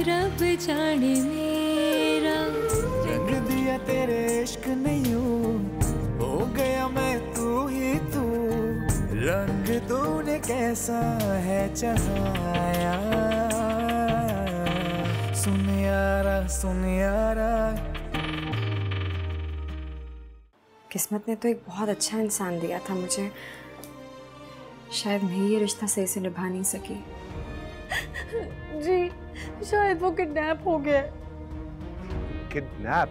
रब जाने मेरा रंग दिया तेरे इश्क ने यूं, हो गया मैं तू ही तू। रंग तूने कैसा है चढ़ाया, सुन यारा सुन यारा। किस्मत ने तो एक बहुत अच्छा इंसान दिया था मुझे, शायद मैं ये रिश्ता सही से निभा नहीं सकी। जी शायद वो किडनैप हो गया। किडनैप?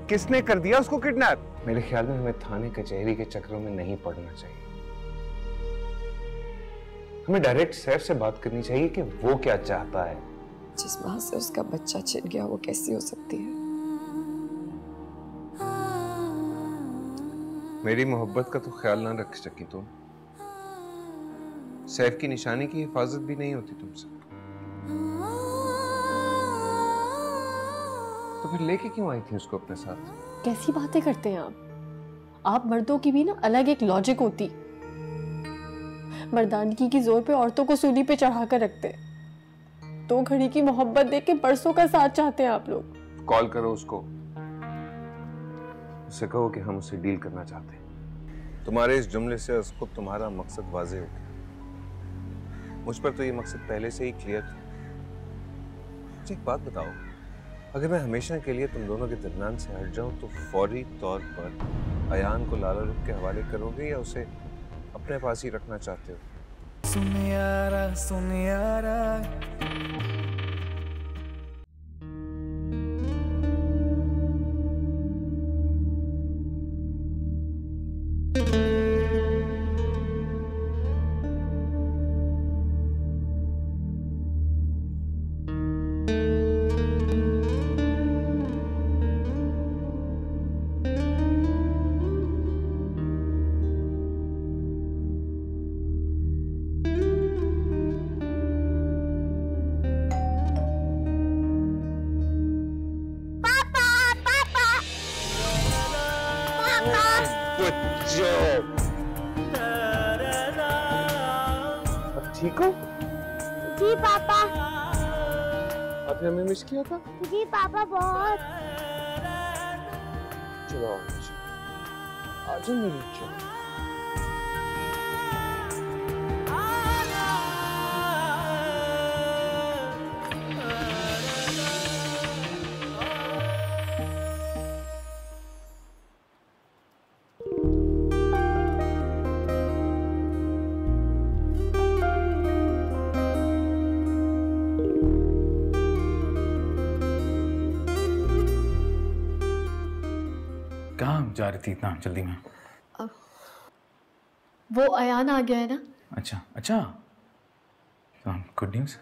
किसने कर दिया उसको किडनैप? मेरे ख्याल में हमें थाने कचहरी के चक्रों में नहीं पड़ना चाहिए। हमें डायरेक्ट सैफ से बात करनी चाहिए कि वो क्या चाहता है। जिस माँ से उसका बच्चा छिन गया वो कैसी हो सकती है? मेरी मोहब्बत का तो ख्याल ना रख सकी तुम। सैफ की निशानी की हिफाजत भी नहीं होती तुमसे, तो फिर लेके क्यों आई थी उसको अपने साथ? कैसी बातें करते हैं आप मर्दों की भी ना अलग एक लॉजिक होती। मर्दानगी की जोर पे औरतों को सूली पे चढ़ा कर रखते। 2 घड़ी की मोहब्बत देख के बरसों का साथ चाहते हैं आप लोग। कॉल करो उसको, उससे कहो कि हम उससे डील करना चाहते हैं। तुम्हारे इस जुमले से उसको तुम्हारा मकसद वाज़ेह हो गया। मुझ पर तो ये मकसद पहले से ही क्लियर था। मुझे एक बात बताओ, अगर मैं हमेशा के लिए तुम दोनों के दरमियान से हट जाऊं तो फौरी तौर पर अयान को लाला रुख के हवाले करोगे या उसे अपने पास ही रखना चाहते हो? सुन यारा सुन यारा। ठीक हो? जी पापा। आपने हमें मिस किया था? जी पापा बहुत। चलो आज मेरी बच्चों। कहाँ जा रही थी इतना जल्दी में? वो अयान आ गया है ना। अच्छा अच्छा, गुड न्यूज़।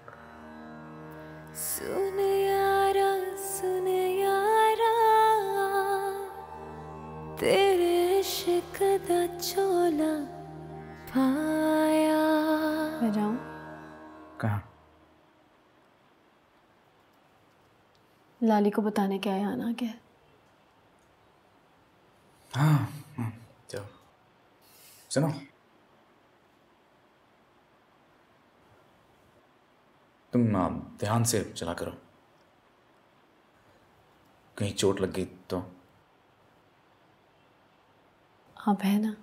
सुन यारा तेरे इश्क दा चोला पाया। मैं जाऊं? कहाँ? लाली को बताने के अयान आ गया। हाँ चलो। सुनो, तुम ध्यान से चला करो, कहीं चोट लग गई तो। अब है ना।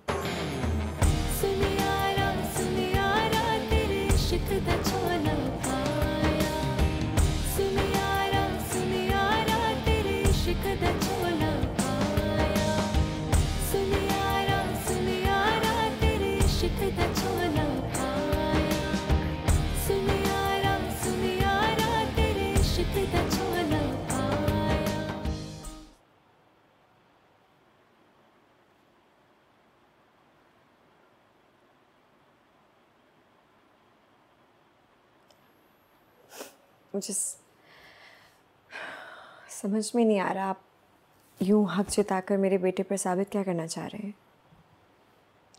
सुन यारा तेरे इश्क दा चोला पाया। सुन यारा तेरे इश्क दा चोला पाया। सुन यारा तेरे इश्क दा चोला पाया। सुन यारा तेरे इश्क दा चोला पाया। मुझे समझ में नहीं आ रहा, आप यूं हक जताकर मेरे बेटे पर साबित क्या करना चाह रहे हैं?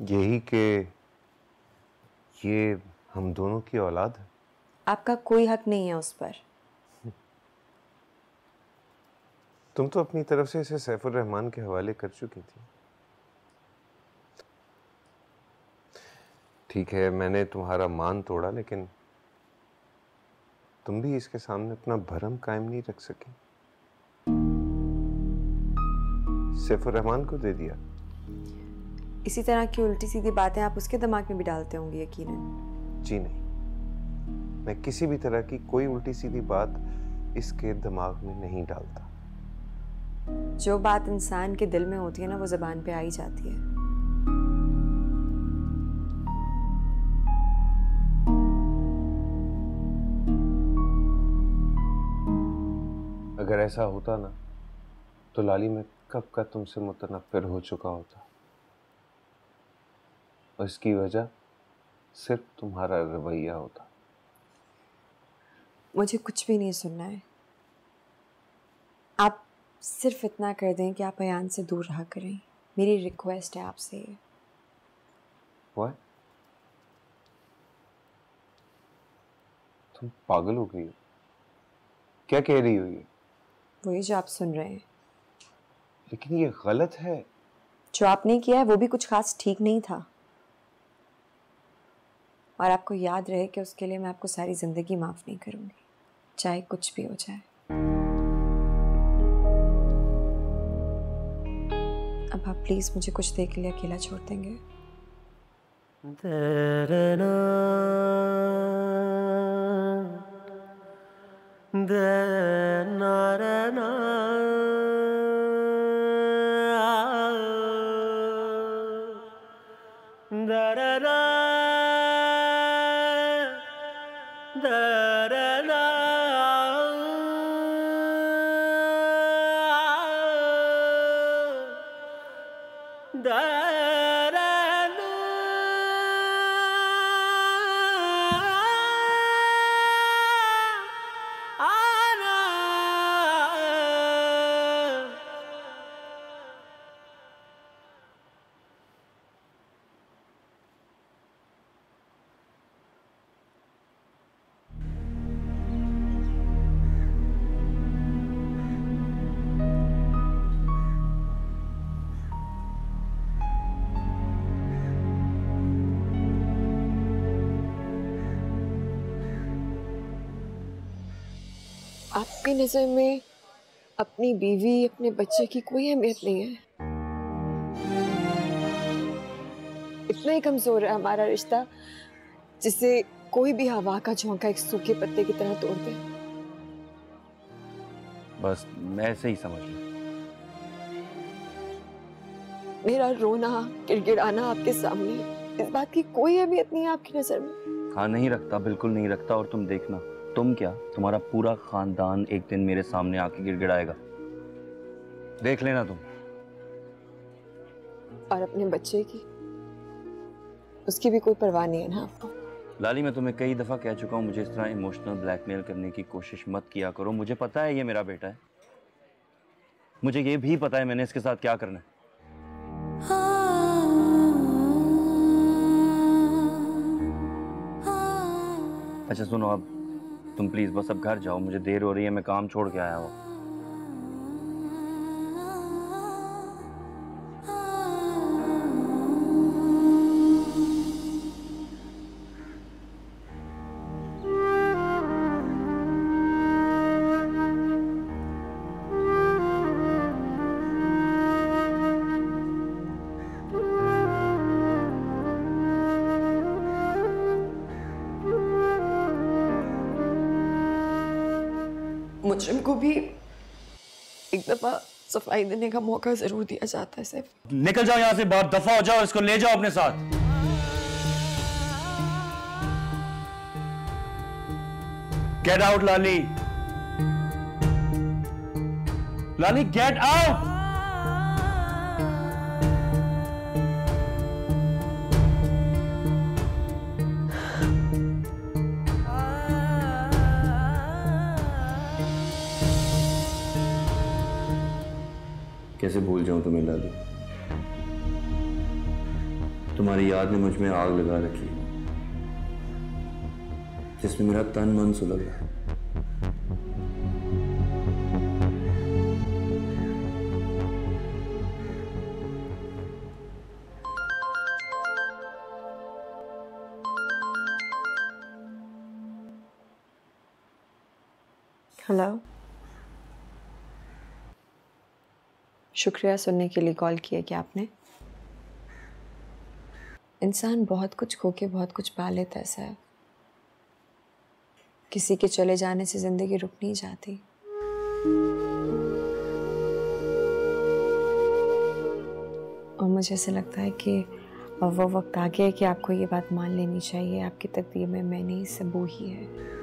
यही कि ये हम दोनों की औलाद है। आपका कोई हक नहीं है उस पर। तुम तो अपनी तरफ से इसे सैफुर रहमान के हवाले कर चुकी थी। ठीक है, मैंने तुम्हारा मान तोड़ा, लेकिन तुम भी इसके सामने अपना भरम कायम नहीं रख सकी? सैफुर रहमान को दे दिया। इसी तरह की उल्टी सीधी बातें आप उसके दिमाग में भी डालते होंगे यकीनन। जी नहीं, मैं किसी भी तरह की कोई उल्टी सीधी बात इसके दिमाग में नहीं डालता। जो बात इंसान के दिल में होती है ना, वो ज़बान पे आ ही जाती है। अगर ऐसा होता ना तो लाली मैं कब का तुमसे मुतनफ्फिर हो चुका होता, और इसकी वजह सिर्फ तुम्हारा रवैया होता। मुझे कुछ भी नहीं सुनना है। आप सिर्फ इतना कर दें कि आप अयान से दूर रहा करें। मेरी रिक्वेस्ट है आपसे। What? तुम पागल हो गई हो? क्या कह रही हो ये? वही जो आप सुन रहे हैं। लेकिन ये गलत है। जो आपने किया है वो भी कुछ खास ठीक नहीं था, और आपको याद रहे कि उसके लिए मैं आपको सारी जिंदगी माफ नहीं करूंगी, चाहे कुछ भी हो जाए। अब आप प्लीज मुझे कुछ देर के लिए अकेला छोड़ देंगे? आपकी नजर में अपनी बीवी, अपने बच्चे की कोई अहमियत नहीं है? इतना ही कमजोर है हमारा रिश्ता जिसे कोई भी हवा का झोंका एक सूखे पत्ते की तरह तोड़ दे? बस मैं ऐसे ही समझ लूं। मेरा रोना, गिड़गिड़ाना आपके सामने, इस बात की कोई अहमियत नहीं है आपकी नजर में? हाँ, नहीं रखता, बिल्कुल नहीं रखता। और तुम देखना, तुम क्या, तुम्हारा पूरा खानदान एक दिन मेरे सामने आके गिड़गिड़ाएगा, देख लेना तुम। और अपने बच्चे की, उसकी भी कोई परवाह नहीं है ना आपको? लाली, मैं तुम्हें कई दफा कह चुका हूँ, मुझे इस तरह इमोशनल ब्लैकमेल करने की कोशिश मत किया करो। मुझे पता है ये मेरा बेटा है, मुझे ये भी पता है मैंने इसके साथ क्या करना है। अच्छा सुनो, अब तुम प्लीज बस अब घर जाओ, मुझे देर हो रही है, मैं काम छोड़ के आया हूँ। मुजरिम को भी एक दफा सफाई देने का मौका जरूर दिया जाता है। सिर्फ निकल जाओ यहाँ से, बहुत दफा हो जाओ, इसको ले जाओ अपने साथ। गेट आउट लाली, लाली गेट आउट। कैसे भूल जाऊं तुम्हें लाली, तुम्हारी याद ने मुझ में आग लगा रखी है, जिसमें मेरा तन मन सुलग रहा है। हेलो, शुक्रिया सुनने के लिए कॉल किया क्या आपने? इंसान बहुत कुछ खो के बहुत कुछ पा लेता है साहब। किसी के चले जाने से जिंदगी रुक नहीं जाती। और मुझे ऐसा लगता है कि अब वो वक्त आ गया है कि आपको ये बात मान लेनी चाहिए, आपकी तकदीर में मैं नहीं, सब वो ही है।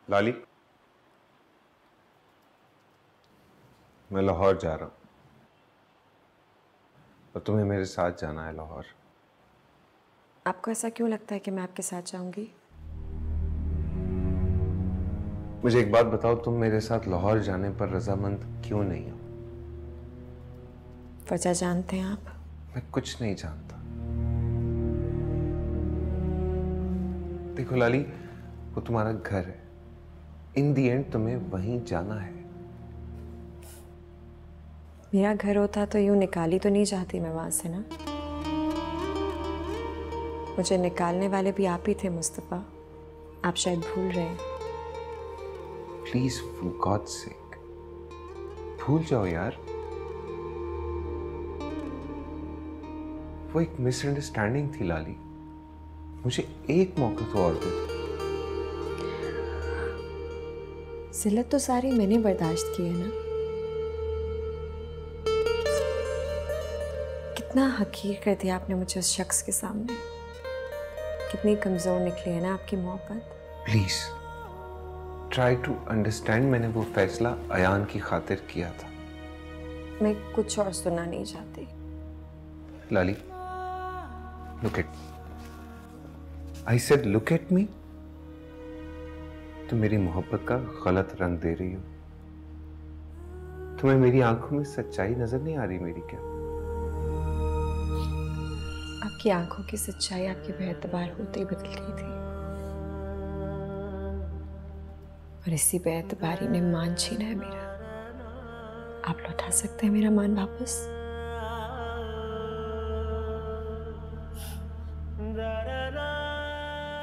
लाली, मैं लाहौर जा रहा हूं और तुम्हें मेरे साथ जाना है लाहौर। आपको ऐसा क्यों लगता है कि मैं आपके साथ जाऊंगी? मुझे एक बात बताओ, तुम मेरे साथ लाहौर जाने पर रजामंद क्यों नहीं हो? वजह जानते हैं आप? मैं कुछ नहीं जानता। देखो लाली, वो तुम्हारा घर है, इन दी एंड तुम्हें वहीं जाना है। मेरा घर होता तो यूं निकाली तो नहीं जाती मैं वहां से ना। मुझे निकालने वाले भी आप ही थे मुस्तफा, आप शायद भूल रहे हैं। प्लीज फॉर गॉड्स सेक भूल जाओ यार। वो एक मिसअंडरस्टैंडिंग थी लाली, मुझे एक मौका तो और दे। जिल्लत तो सारी मैंने बर्दाश्त की है ना। कितना हकीर कर दिया आपने मुझे उस शख्स के सामने। कितनी कमजोर निकली है ना आपकी मोहब्बत। Please try to understand. मैंने वो फैसला अयान की खातिर किया था। मैं कुछ और सुनना नहीं चाहती। लाली, look at me. I said look at me. तुम मेरी मोहब्बत का गलत रंग दे रही हो। तुम्हें मेरी आंखों में सच्चाई नजर नहीं आ रही मेरी क्या? आपकी आंखों की सच्चाई आपके बेएतबार होते ही बदल गई थी, और इसी बेएतबारी ने मान छीना है मेरा। आप लौटा सकते हैं मेरा मान वापस?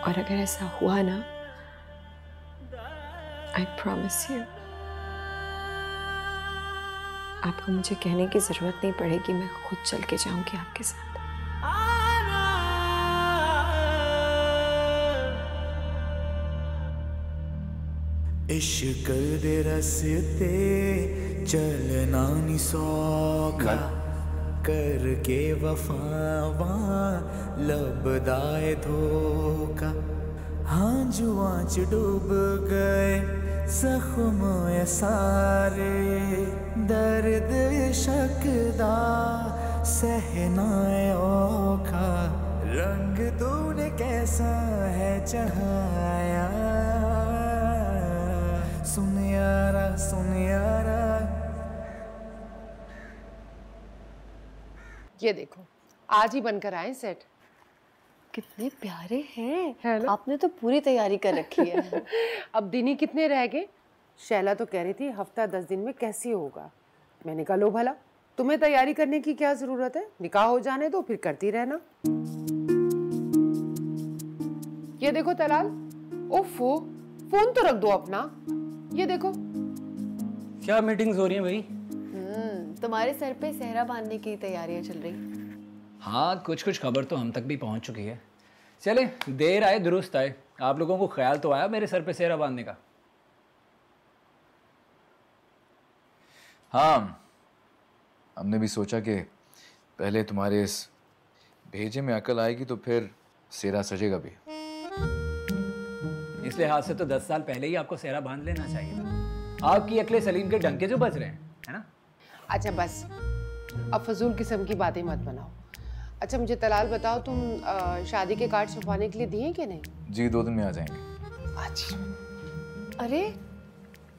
और अगर ऐसा हुआ ना, I promise you, आपको मुझे कहने की जरूरत नहीं पड़ेगी, मैं खुद चल के जाऊंगी आपके साथ। इश्क दे रस्ते चलना नी सौखा, करके वफावा लबदाए धोखा। हाँ जुआ च डूब गए जख्म ये सारे, दर्द इश्क दा सहना औखा। रंग तूने कैसा है चढ़ाया, सुन यारा सुन यारा। ये देखो आज ही बनकर आए सेट। कितने प्यारे हैं, है ना? आपने तो पूरी तैयारी कर रखी है। अब दिन ही कितने रह गए। शैला तो कह रही थी हफ्ता 10 दिन में कैसे होगा। मैंने कहा लो भला, तुम्हें तैयारी करने की क्या जरूरत है, निकाह हो जाने दो फिर करती रहना। ये देखो तलाल, ओफो फोन तो रख दो अपना। ये देखो क्या मीटिंग्स हो रही हैं भाई? तुम्हारे सर पे सेहरा बांधने की तैयारियां चल रही। हाँ, कुछ कुछ खबर तो हम तक भी पहुंच चुकी है। चले, देर आए दुरुस्त आए। आप लोगों को ख्याल तो आया मेरे सर पे सेहरा बांधने का? हाँ, हमने भी सोचा कि पहले तुम्हारे इस भेजे में अकल आएगी तो फिर सेहरा सजेगा भी। इस लिहाज से तो 10 साल पहले ही आपको सेहरा बांध लेना चाहिए था। आपकी अकले सलीम के डंके जो बज रहे हैं, है ना? अच्छा बस, अब फजूल किस्म की बातें मत बनाओ। अच्छा मुझे तलाल बताओ, तुम शादी के कार्ड छपवाने के लिए दिए कि नहीं? जी 2 दिन में आ जाएंगे। अच्छा। अरे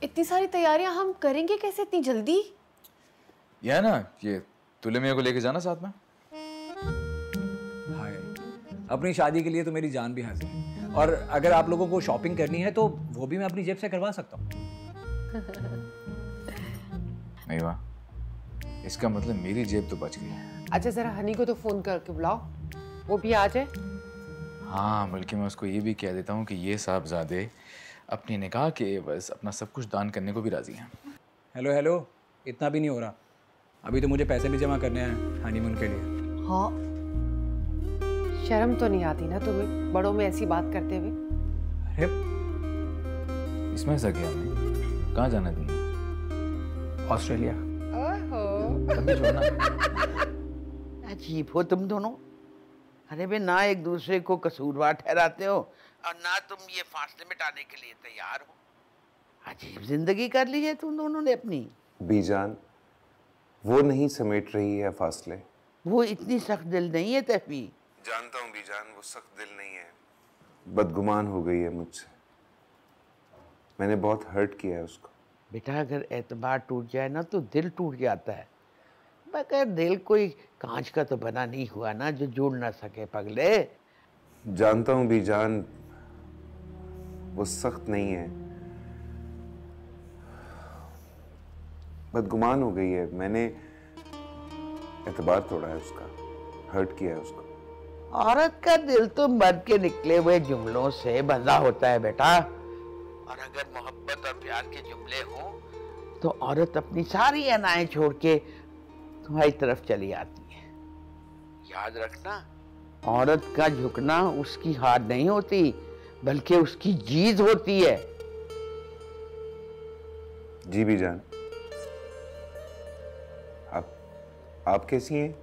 इतनी सारी तैयारियां हम करेंगे कैसे इतनी जल्दी? यह है ना, ये तुले मियाँ को लेके जाना साथ में। हाय, अपनी शादी के लिए तो मेरी जान भी हाजिर है, और अगर आप लोगों को शॉपिंग करनी है तो वो भी मैं अपनी जेब से करवा सकता हूँ। नहीं वाह, इसका मतलब मेरी जेब तो बच गई। अच्छा जरा हनी को तो फोन करके बुलाओ, वो भी आ जाए। हाँ, बल्कि मैं उसको ये भी कह देता हूँ कि ये साहबजादे अपनी निकाह के एवज अपना सब कुछ दान करने को भी राजी हैं। हेलो हेलो, इतना भी नहीं हो रहा, अभी तो मुझे पैसे भी जमा करने हैं हनीमून के लिए। हाँ, शर्म तो नहीं आती ना तुम्हें बड़ों में ऐसी बात करते हुए? अरे इसमें ऐसा क्या है? कहाँ जाना है तुमने? ऑस्ट्रेलिया। तभी छोड़ना। अजीब हो तुम दोनों। अरे बे, ना एक दूसरे को कसूरवार ठहराते हो और ना तुम ये फासले मिटाने के लिए तैयार हो। अजीब जिंदगी कर ली है तुम दोनों ने अपनी। बीजान, वो नहीं समेट रही है फासले। वो इतनी सख्त दिल नहीं है तहफी। जानता हूँ बीजान, वो सख्त दिल नहीं है, बदगुमान हो गई है मुझसे। मैंने बहुत हर्ट किया है उसको। बेटा अगर एतबार टूट जाए ना तो दिल टूट जाता है, मगर दिल कोई कांच का तो बना नहीं हुआ ना जो जोड़ ना सके पगले। जानता हूँ बीजान, वो सख्त नहीं है, बदगुमान हो गई है। मैंने एतबार तोड़ा है उसका, हर्ट किया है उसको। औरत का दिल तो मर्द के निकले हुए जुमलों से बंधा होता है बेटा, और अगर मोहब्बत और प्यार के जुमले हों तो औरत अपनी सारी अनाएं छोड़ के तुम्हारी तरफ चली आती है। याद रखना, औरत का झुकना उसकी हार नहीं होती बल्कि उसकी जीत होती है। जी बीजान। आप कैसी हैं?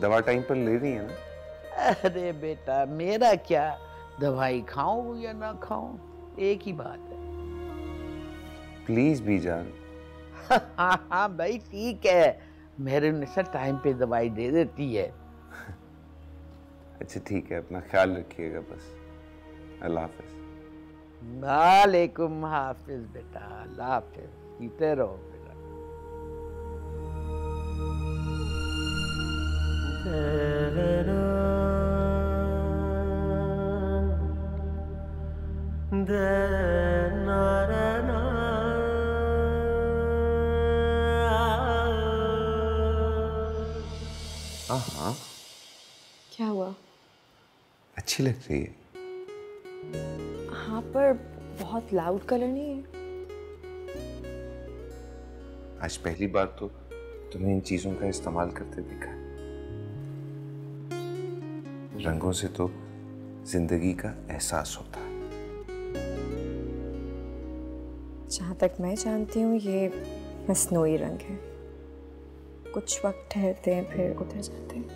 दवा टाइम पर ले रही हैं ना? अरे बेटा मेरा क्या, दवाई खाऊं या ना खाऊं एक ही बात है। प्लीज बीजान। हाँ हाँ भाई ठीक है, मेरे निशा टाइम पे दवाई दे देती है। अच्छा ठीक है, अपना ख्याल रखिएगा बस। अल्लाह हाफिज। वालेकुम हाफिज बेटा, अल्लाह हाफिज, जीते रहो बेटा। हाँ, क्या हुआ? अच्छी लग रही है। हाँ, पर बहुत लाउड कलर नहीं है। आज पहली बार तो तुम्हें इन चीजों का इस्तेमाल करते देखा है। रंगों से तो जिंदगी का एहसास होता है। जहाँ तक मैं जानती हूँ ये मसनूई रंग है, कुछ वक्त ठहरते हैं फिर उतर जाते हैं।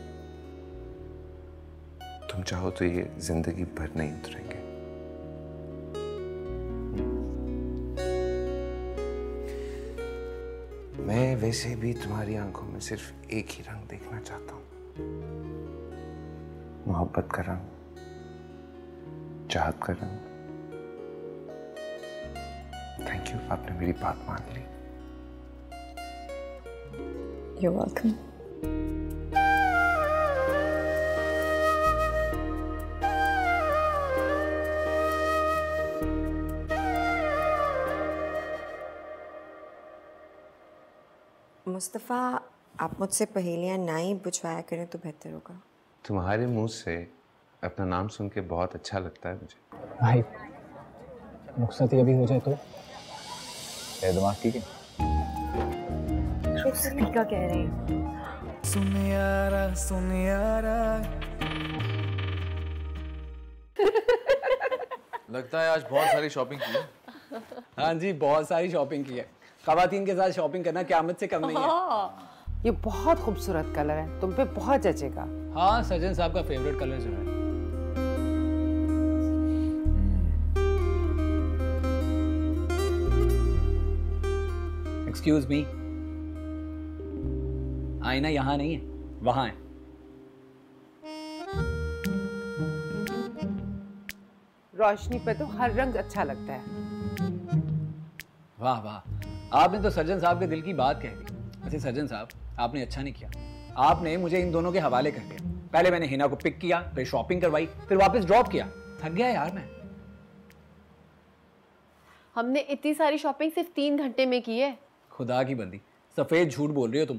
तुम चाहो तो ये जिंदगी भर नहीं उतरेंगे। मैं वैसे भी तुम्हारी आंखों में सिर्फ एक ही रंग देखना चाहता हूँ, मोहब्बत का रंग, चाहत का रंग। थैंक यू, आपने मेरी बात मान ली। You're welcome. मुस्तफ़ा, आप मुझसे पहेलियाँ ना ही बुझवाया करें तो बेहतर होगा। तुम्हारे मुंह से अपना नाम सुन के बहुत अच्छा लगता है मुझे। भाई रुखसत अभी हो जाए तो तेरा दिमाग ठीक है? रुखसती का कह रहे हैं। सुन यारा लगता है आज बहुत सारी शॉपिंग की है। हाँ जी, बहुत सारी शॉपिंग की है। ख़वातीन के साथ शॉपिंग करना क़यामत से कम नहीं है। ये बहुत खूबसूरत कलर है, तुम पे बहुत जचेगा। हाँ, सजन साहब का फेवरेट कलर जो है। एक्सक्यूज मी, आईना यहाँ नहीं है, वहाँ है। रोशनी पे तो हर रंग अच्छा लगता है। वाह वाह, आपने तो सर्जन साहब के दिल की बात कह दी। वैसे सर्जन साहब, आपने अच्छा नहीं किया, आपने मुझे इन दोनों के हवाले कर दिया। पहले मैंने हिना को पिक किया, फिर शॉपिंग करवाई, फिर वापस ड्रॉप किया। थक गया यार मैं। हमने इतनी सारी शॉपिंग सिर्फ 3 घंटे में की है। खुदा की बंदी, सफेद झूठ बोल रही हो तुम।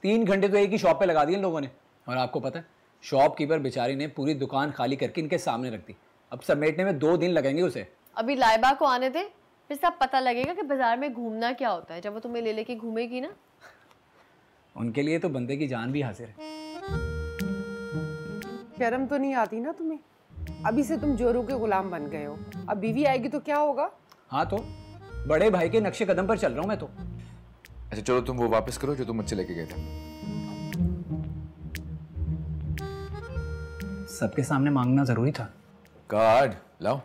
3 घंटे तो एक ही शॉप पे लगा दिए इन लोगों ने। और आपको पता है, शॉपकीपर बेचारी ने पूरी दुकान खाली करके इनके सामने रख दी। अब समेटने में 2 दिन लगेंगे उसे। अभी लाइबा को आने दे, फिर सब पता लगेगा कि बाजार में घूमना क्या होता है। जब वो तुम्हें ले लेके घूमेगी ना, उनके लिए तो बंदे की जान भी हाजिर है। शर्म तो नहीं आती ना तुम्हें? अभी से तुम जोरू के गुलाम बन गए हो, अब बीवी आएगी तो क्या होगा? हाँ तो बड़े भाई के नक्शे कदम पर चल रहा हूँ मैं तो। अच्छा चलो, तुम वो वापस करो जो तुम मुझसे लेके गए थे। सबके सामने मांगना जरूरी था। कार्ड लाओ।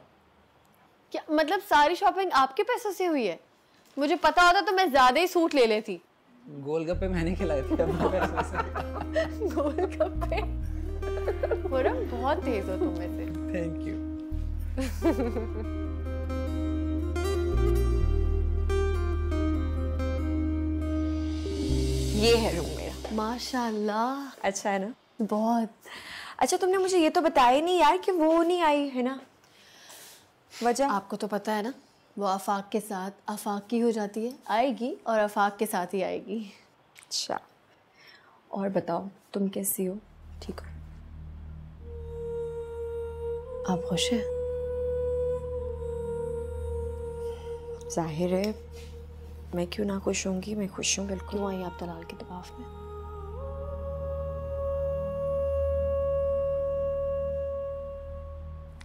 क्या मतलब सारी शॉपिंग आपके पैसों से हुई है? मुझे पता होता तो मैं ज्यादा ही सूट ले लेती। गोलगप्पे मैंने खिलाए थे अपने पैसों से। गोलगप्पे? पूरम बहुत तेज हो तुम में से। Thank you. ये है रूम मेरा। माशाल्लाह, अच्छा है ना? बहुत। अच्छा तुमने मुझे ये तो बताया नहीं यार कि वो नहीं आई है ना? वजह? आपको तो पता है ना, वो आफाक के साथ आफाक की हो जाती है, आएगी और आफाक के साथ ही आएगी। अच्छा, और बताओ तुम कैसी हो? ठीक हो? आप खुश हैं? जाहिर है, मैं क्यों ना खुश होंगी, मैं खुश हूँ बिल्कुल। क्यों आई आप तलाल के दबाव में?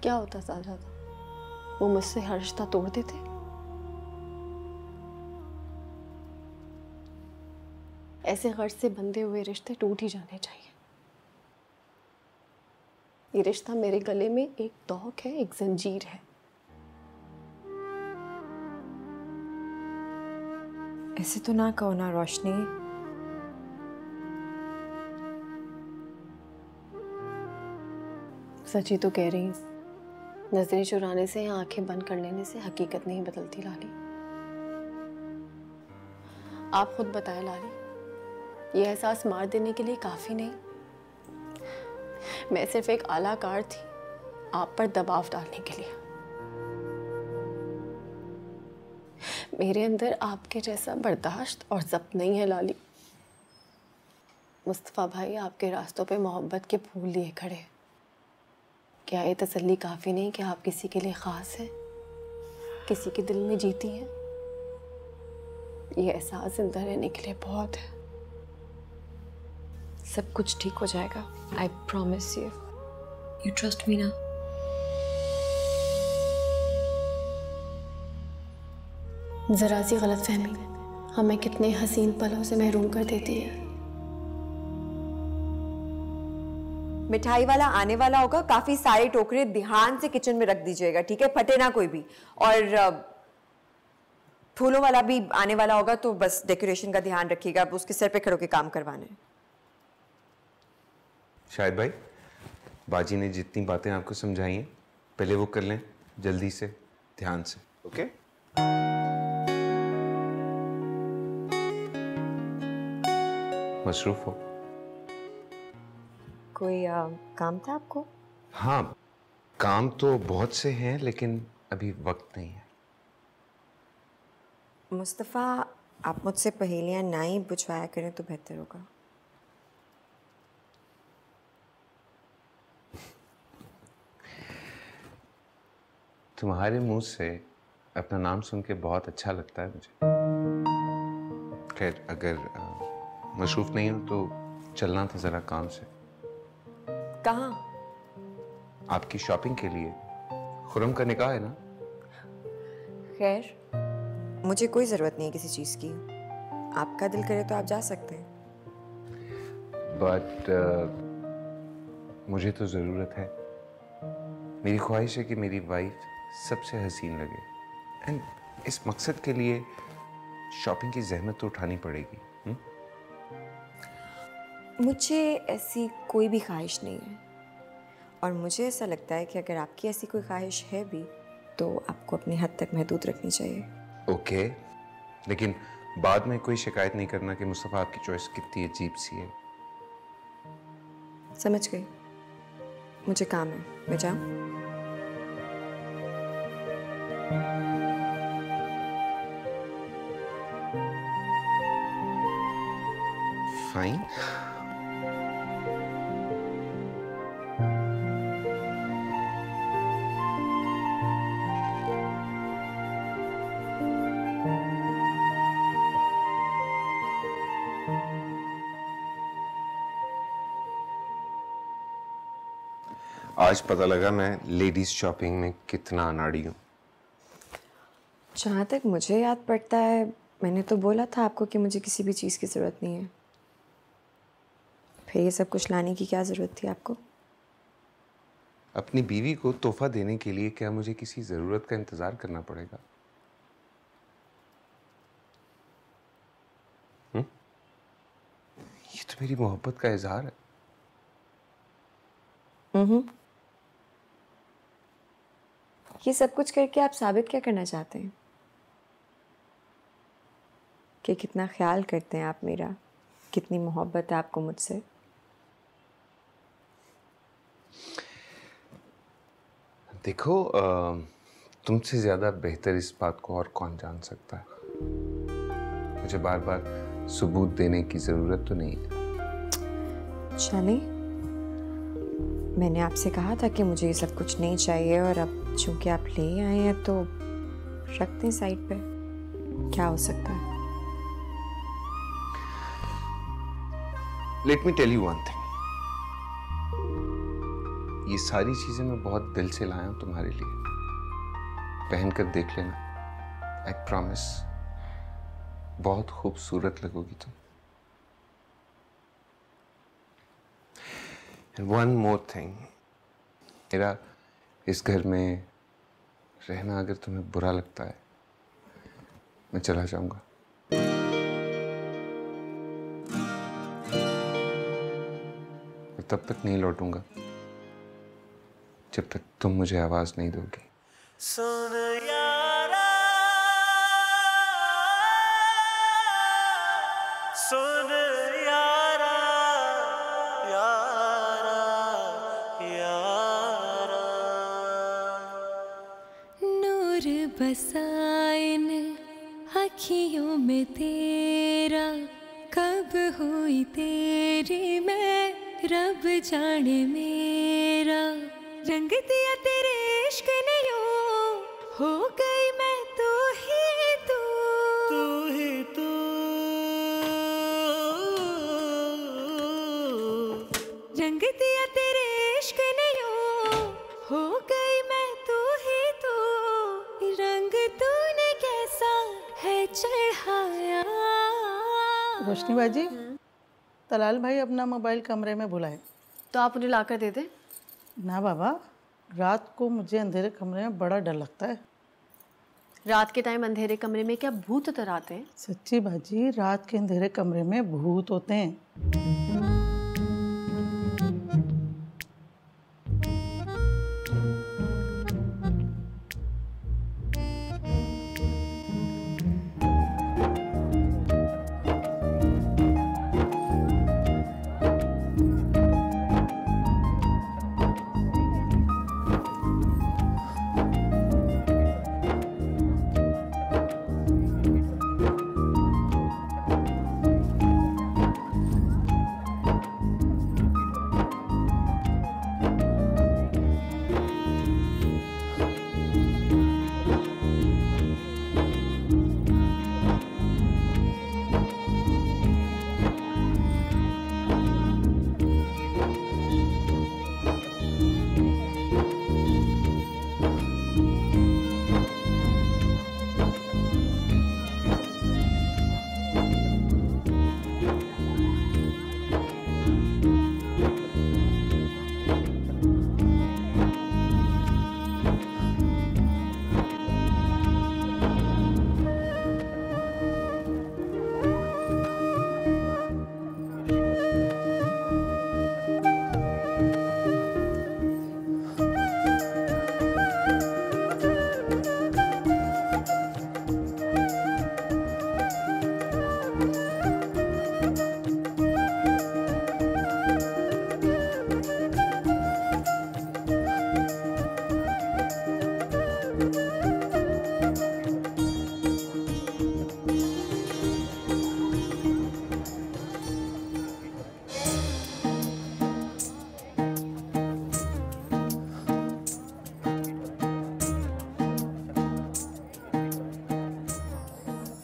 क्या होता साजादा, वो मुझसे हर रिश्ता तोड़ देते? ऐसे गर्ज से बंधे हुए रिश्ते टूट ही जाने चाहिए। ये रिश्ता मेरे गले में एक तोक है, एक जंजीर है। ऐसे तो ना कहो ना रोशनी। सच्ची तो कह रही हूँ, नजरें चुराने से या आंखें बंद कर लेने से हकीकत नहीं बदलती लाली। आप खुद बताएं लाली, ये एहसास मार देने के लिए काफी नहीं। मैं सिर्फ एक आलाकार थी आप पर दबाव डालने के लिए। मेरे अंदर आपके जैसा बर्दाश्त और ज़ब्त नहीं है लाली। मुस्तफ़ा भाई आपके रास्तों पे मोहब्बत के फूल लिए खड़े हैं। क्या ये तसल्ली काफ़ी नहीं कि आप किसी के लिए ख़ास हैं, किसी के दिल में जीती हैं? ये एहसास जिंदा रहने के लिए बहुत है। सब कुछ ठीक हो जाएगा, I promise you. You trust me ना? ज़रा सी गलतफहमी हमें कितने हसीन पलों से महरूम कर देती है। मिठाई वाला आने वाला होगा, काफी सारे टोकरे ध्यान से किचन में रख दीजिएगा, ठीक है? फटे ना कोई भी। और फूलों वाला भी आने वाला होगा, तो बस डेकोरेशन का ध्यान रखिएगा, उसके सर पे खड़े होकर काम करवाना है। शाहिद भाई, बाजी ने जितनी बातें आपको समझाई हैं, पहले वो कर लें जल्दी से, ध्यान से। ओके? मसरूफ हो? कोई काम था आपको? हाँ, काम तो बहुत से हैं, लेकिन अभी वक्त नहीं है। मुस्तफ़ा, आप मुझसे पहेलियाँ ना ही बुझवाया करें तो बेहतर होगा। तुम्हारे मुंह से अपना नाम सुन के बहुत अच्छा लगता है मुझे। खैर, अगर मसरूफ नहीं हो तो चलना था ज़रा काम से। कहाँ? आपकी शॉपिंग के लिए। खुरम का निकाह है ना? खैर, मुझे कोई ज़रूरत नहीं है किसी चीज़ की। आपका दिल करे तो आप जा सकते हैं। बट मुझे तो ज़रूरत है। मेरी ख्वाहिश है कि मेरी वाइफ सबसे हसीन लगे, एंड इस मकसद के लिए शॉपिंग की जहमत तो उठानी पड़ेगी। मुझे ऐसी कोई भी ख्वाहिश नहीं है, और मुझे ऐसा लगता है कि अगर आपकी ऐसी कोई ख्वाहिश है भी तो आपको अपनी हद तक महदूद रखनी चाहिए। ओके, लेकिन बाद में कोई शिकायत नहीं करना कि मुस्तफ़ा आपकी चॉइस कितनी अजीब सी है। समझ गई, मुझे काम है, मैं जाऊँ? फाइन। आज पता लगा मैं लेडीज शॉपिंग में कितना अनाड़ी हूँ। जहाँ तक मुझे याद पड़ता है मैंने तो बोला था आपको कि मुझे किसी भी चीज़ की ज़रूरत नहीं है। फिर ये सब कुछ लाने की क्या ज़रूरत थी आपको? अपनी बीवी को तोहफा देने के लिए क्या मुझे किसी ज़रूरत का इंतज़ार करना पड़ेगा? ये तो मेरी मोहब्बत का इजहार है। ये सब कुछ करके आप साबित क्या करना चाहते हैं? कि कितना ख्याल करते हैं आप मेरा, कितनी मोहब्बत है आपको मुझसे। देखो, तुमसे ज़्यादा बेहतर इस बात को और कौन जान सकता है। मुझे बार बार सबूत देने की ज़रूरत तो नहीं है। शाली, मैंने आपसे कहा था कि मुझे ये सब कुछ नहीं चाहिए और अब चूंकि आप ले आए हैं तो रखते हैं साइड पे। क्या हो सकता है? Let me tell you one thing. ये सारी चीजें मैं बहुत दिल से लाया हूं तुम्हारे लिए। पहन कर देख लेना, आई प्रॉमिस बहुत खूबसूरत लगोगी तुम। एंड वन मोर थिंग, मेरा इस घर में रहना अगर तुम्हें बुरा लगता है, मैं चला जाऊंगा। मैं तब तक नहीं लौटूंगा जब तक तुम मुझे आवाज नहीं दोगी। सुन यारा, सुन यारा, यारा, यारा। नूर बसाइन अखियों में तेरा, कब हुई तेरी मैं रब जाने मेरा। रंग दिया तेरे इश्क ने यूं, हो गई मैं तू ही तू, तू ही तू। रंग दिया तेरे इश्क ने यूं, हो गई मैं तू ही तू। रंग तूने कैसा है चढ़ाया। रोशनी बाजी, तलाल भाई अपना मोबाइल कमरे में भुलाए। तो आप उन्हें लाकर दे दें। ना बाबा, रात को मुझे अंधेरे कमरे में बड़ा डर लगता है। रात के टाइम अंधेरे कमरे में क्या भूत उतर आते हैं? सच्ची बाजी, रात के अंधेरे कमरे में भूत होते हैं।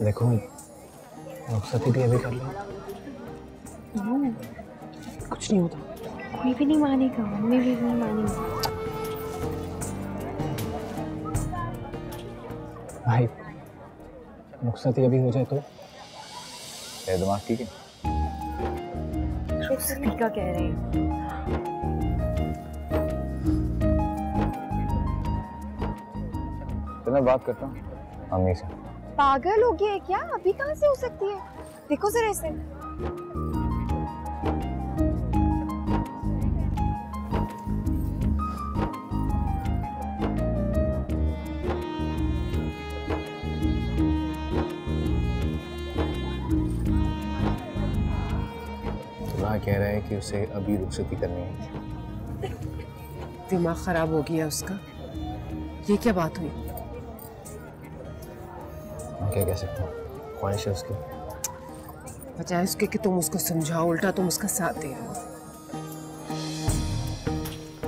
देखो रुखसती भी अभी कर लो। कुछ नहीं होता। कोई भी नहीं मानेगा, मम्मी भी नहीं मानेगी। भाई रुखसती अभी हो जाए तो तेरा दिमाग ठीक है? रुखसती का कह रहे हैं। तो मैं बात करता हूँ अम्मी से। पागल हो गया है क्या? अभी कहाँ से हो सकती है? देखो जरा इसे। कह रहा है कि उसे अभी रुखसती करनी है। दिमाग खराब हो गया उसका। ये क्या बात हुई? मैं क्या कह सकता हूँ, ख्वाहिश है उसकी। बजाय उसके कि तुम उसको समझाओ, उल्टा तुम उसका साथ दे रहे हो।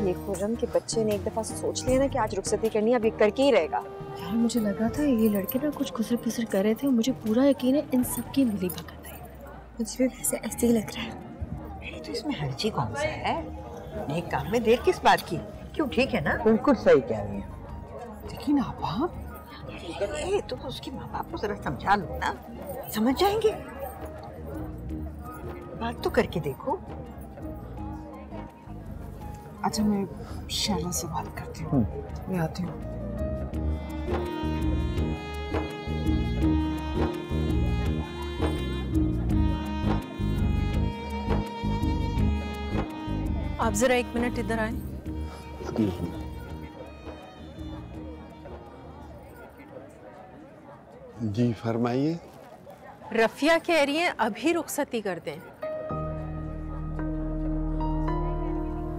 ये खुर्रम के बच्चे ने एक दफा सोच लिया ना कि आज रुखसती करनी है, अब ये करके ही रहेगा। यार मुझे लगा था ये लड़के ना कुछ खुसर फुसर कर रहे थे, मुझे पूरा यकीन है इन सब की मिली भगत है। मुझे भी वैसे ऐसे ही लग रहा है। तो इसमें हर्जी कौन सा है? नेक काम में देर किस बात की? क्यों, ठीक है ना? बिल्कुल सही कह रही है। लेकिन आप तो उसके माँ बाप को जरा समझा लो ना, समझ जाएंगे। बात तो करके देखो। अच्छा मैं शैला से बात करती हूँ, मैं आती हूँ। आप जरा 1 मिनट इधर आए। जी फरमाइए। रफिया कह रही है अभी रुखसती कर दें।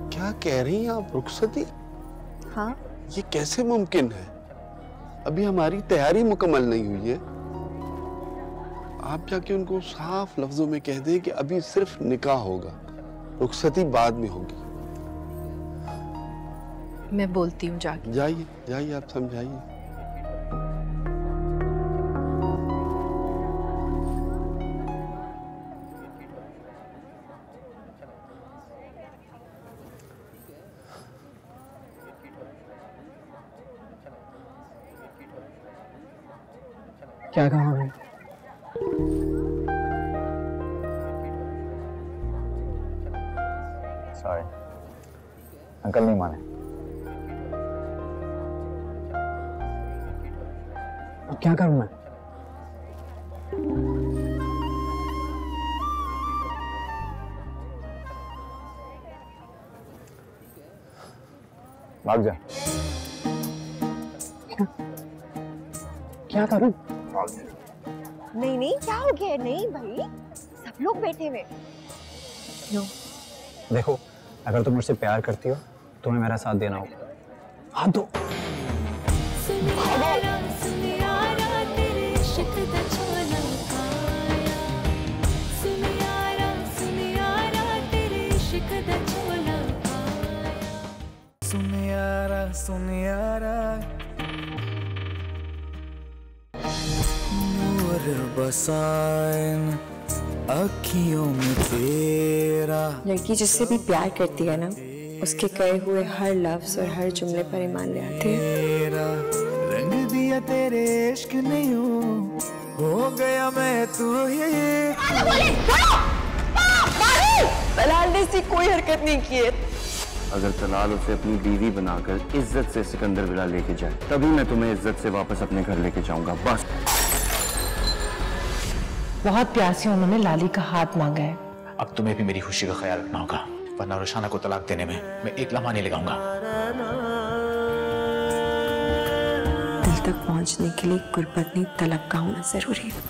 क्या कह रही हैं आप, रुखसती? हाँ। ये कैसे मुमकिन है? अभी हमारी तैयारी मुकम्मल नहीं हुई है। आप जाके उनको साफ लफ्जों में कह दें कि अभी सिर्फ निकाह होगा, रुखसती बाद में होगी। मैं बोलती हूँ जाके। जाइए जाइए, आप समझाइए। क्या कहा भाई? सॉरी, अंकल नहीं माने। अब क्या करूं मैं? भाग जा। क्या करूं? नहीं नहीं, क्या हो गया? नहीं भाई, सब लोग बैठे हुए। क्यों? देखो, अगर तुम मुझसे प्यार करती हो तुम्हें मेरा साथ देना होगा। हाथ दो। सुनियारा नूर बसाइन अखियों में तेरा। लड़की जिससे भी प्यार करती है ना, उसके कहे हुए हर लफ्ज और हर जुमले पर ईमान ले आती है। रंग दिया तेरे इश्क ने यूं, हो गया मैं तू ही। तलाल ने ऐसी कोई हरकत नहीं की है। अगर तलाल उसे अपनी बीवी बनाकर इज्जत से सिकंदर विला लेके जाए, तभी मैं तुम्हें इज्जत से वापस अपने घर लेके जाऊंगा। बस। बहुत प्यार से उन्होंने लाली का हाथ मांगा है। अब तुम्हें भी मेरी खुशी का ख्याल रखना होगा, वरना रुशाना को तलाक देने में मैं एक लम्हा नहीं लगाऊंगा। दिल तक पहुंचने के लिए गुर्बत नहीं, तलब का होना जरूरी है।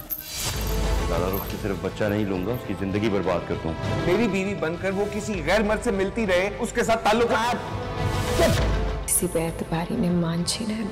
लाला रुख से सिर्फ बच्चा नहीं लूंगा, उसकी जिंदगी बर्बाद कर दूंगा। मेरी बीवी बनकर वो किसी गैर मर्द से मिलती रहे, उसके साथ ताल्लुकात। किसी बेएतबारी ने मान छीना है।